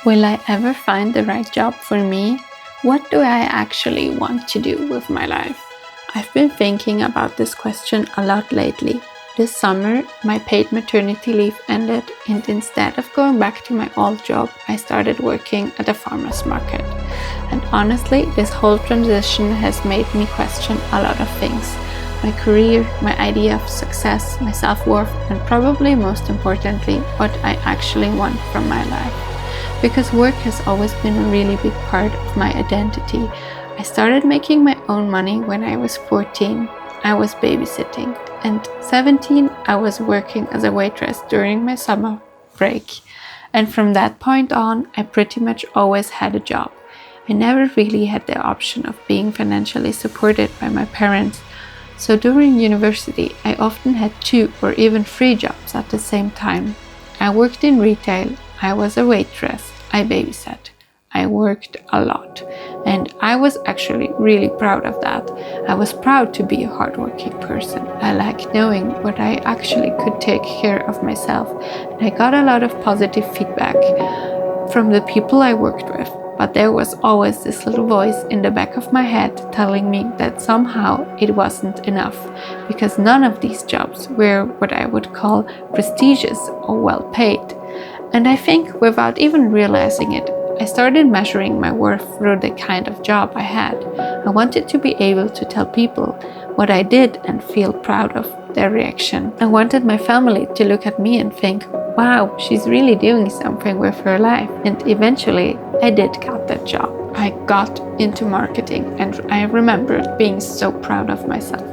Will I ever find the right job for me? What do I actually want to do with my life? I've been thinking about this question a lot lately. This summer, my paid maternity leave ended, and instead of going back to my old job, I started working at a farmer's market. And honestly, this whole transition has made me question a lot of things. My career, my idea of success, my self-worth, and probably most importantly, what I actually want from my life. Because work has always been a really big part of my identity. I started making my own money when I was 14. I was babysitting. And 17, I was working as a waitress during my summer break. And from that point on, I pretty much always had a job. I never really had the option of being financially supported by my parents. So during university, I often had 2 or even 3 jobs at the same time. I worked in retail. I was a waitress, I babysat, I worked a lot, and I was actually really proud of that. I was proud to be a hardworking person. I liked knowing what I actually could take care of myself, and I got a lot of positive feedback from the people I worked with. But there was always this little voice in the back of my head telling me that somehow it wasn't enough, because none of these jobs were what I would call prestigious or well paid. And I think without even realizing it, I started measuring my worth through the kind of job I had. I wanted to be able to tell people what I did and feel proud of their reaction. I wanted my family to look at me and think, wow, she's really doing something with her life. And eventually, I did get that job. I got into marketing, and I remembered being so proud of myself.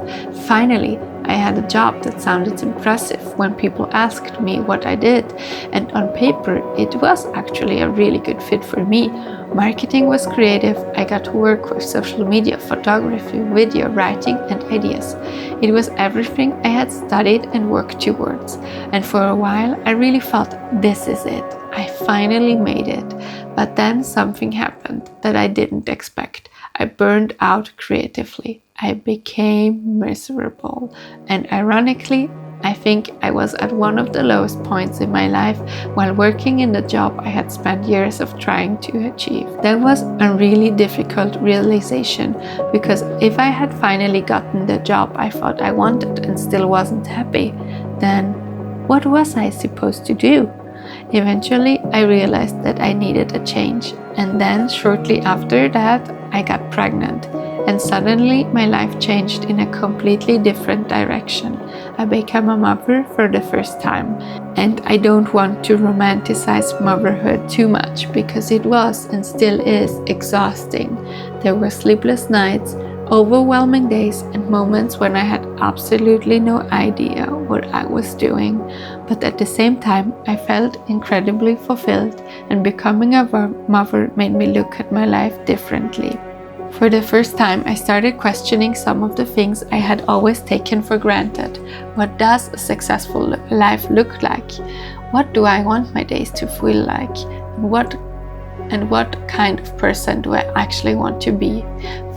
Finally, I had a job that sounded impressive when people asked me what I did, and on paper it was actually a really good fit for me. Marketing was creative. I got to work with social media, photography, video, writing, and ideas. It was everything I had studied and worked towards, and for a while I really felt this is it. I finally made it. But then something happened that I didn't expect. I burned out creatively. I became miserable. And ironically, I think I was at one of the lowest points in my life while working in the job I had spent years of trying to achieve. That was a really difficult realization, because if I had finally gotten the job I thought I wanted and still wasn't happy, then what was I supposed to do? Eventually, I realized that I needed a change, and then shortly after that, I got pregnant, and suddenly my life changed in a completely different direction. I became a mother for the first time, and I don't want to romanticize motherhood too much, because it was and still is exhausting. There were sleepless nights, overwhelming days, and moments when I had absolutely no idea what I was doing. But at the same time, I felt incredibly fulfilled, and becoming a mother made me look at my life differently. For the first time, I started questioning some of the things I had always taken for granted. What does a successful life look like? What do I want my days to feel like? And what kind of person do I actually want to be?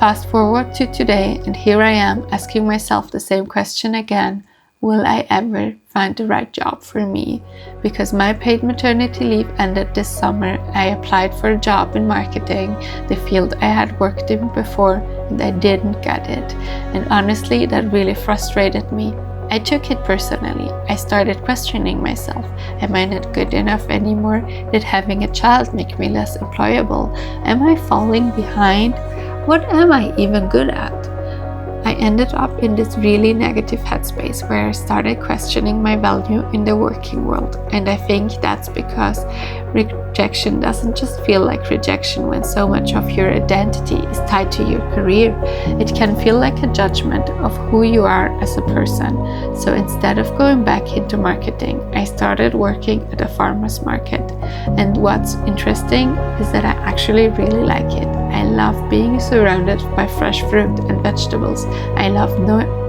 Fast forward to today, and here I am asking myself the same question again. Will I ever find the right job for me? Because my paid maternity leave ended this summer, I applied for a job in marketing, the field I had worked in before, and I didn't get it. And honestly, that really frustrated me. I took it personally. I started questioning myself. Am I not good enough anymore? Did having a child make me less employable? Am I falling behind? What am I even good at? I ended up in this really negative headspace where I started questioning my value in the working world. And I think that's because rejection doesn't just feel like rejection when so much of your identity is tied to your career. It can feel like a judgment of who you are as a person. So instead of going back into marketing, I started working at a farmer's market. And what's interesting is that I actually really like it. I love being surrounded by fresh fruit and vegetables. I love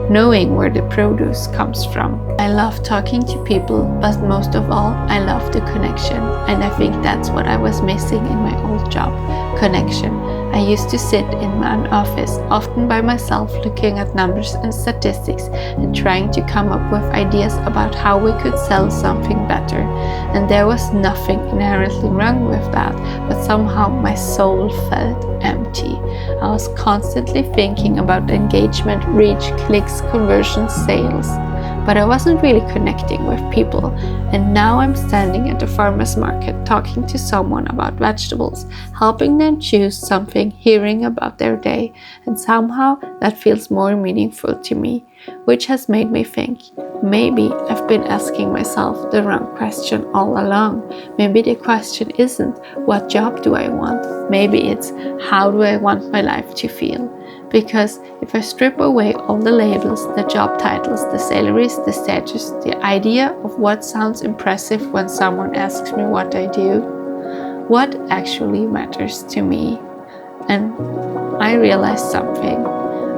knowing where the produce comes from. I love talking to people, but most of all, I love the connection. And I think that's what I was missing in my old job, connection. I used to sit in an office, often by myself, looking at numbers and statistics and trying to come up with ideas about how we could sell something better. And there was nothing inherently wrong with that, but somehow my soul felt empty. I was constantly thinking about engagement, reach, clicks, conversions, sales. But I wasn't really connecting with people, and now I'm standing at the farmer's market talking to someone about vegetables, helping them choose something, hearing about their day, and somehow that feels more meaningful to me, which has made me think, maybe I've been asking myself the wrong question all along. Maybe the question isn't, what job do I want? Maybe it's, how do I want my life to feel? Because if I strip away all the labels, the job titles, the salaries, the status, the idea of what sounds impressive when someone asks me what I do, what actually matters to me? And I realized something.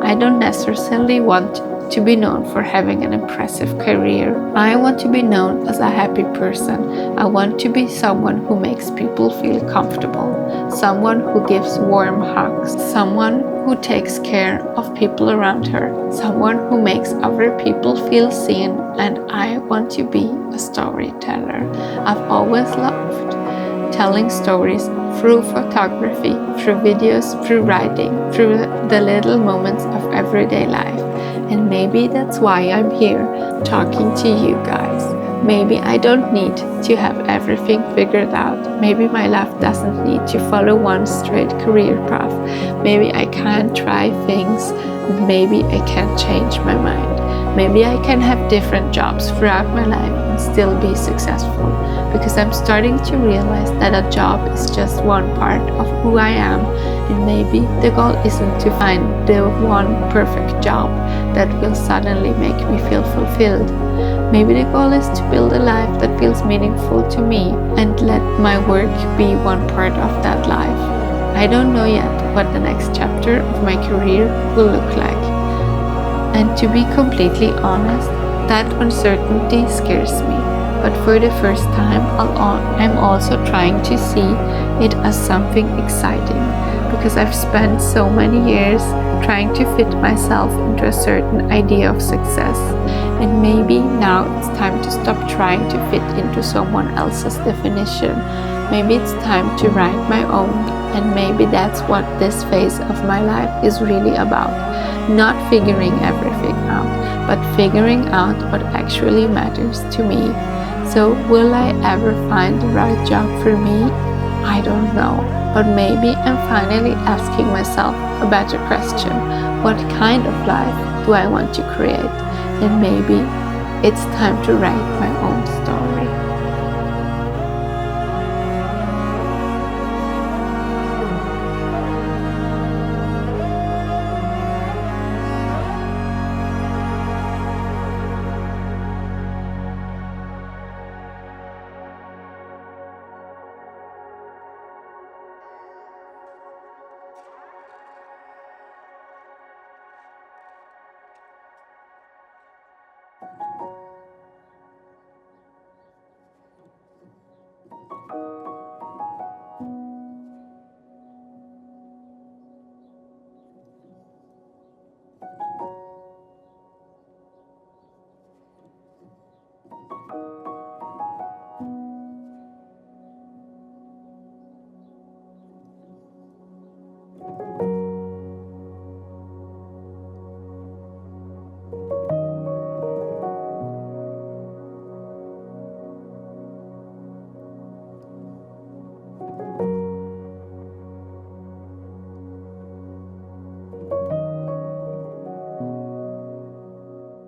I don't necessarily want to be known for having an impressive career. I want to be known as a happy person. I want to be someone who makes people feel comfortable, someone who gives warm hugs, someone who takes care of people around her, someone who makes other people feel seen, and I want to be a storyteller. I've always loved telling stories through photography, through videos, through writing, through the little moments of everyday life. And maybe that's why I'm here talking to you guys. Maybe I don't need to have everything figured out. Maybe my life doesn't need to follow one straight career path. Maybe I can try things, and maybe I can change my mind. Maybe I can have different jobs throughout my life and still be successful, because I'm starting to realize that a job is just one part of who I am, and maybe the goal isn't to find the one perfect job that will suddenly make me feel fulfilled. Maybe the goal is to build a life that feels meaningful to me and let my work be one part of that life. I don't know yet what the next chapter of my career will look like. And to be completely honest, that uncertainty scares me. But for the first time, I'm also trying to see it as something exciting, because I've spent so many years trying to fit myself into a certain idea of success. And maybe now it's time to stop trying to fit into someone else's definition. Maybe it's time to write my own, and maybe that's what this phase of my life is really about. Not figuring everything out, but figuring out what actually matters to me. So will I ever find the right job for me? I don't know, but maybe I'm finally asking myself a better question. What kind of life do I want to create? And maybe it's time to write my own story.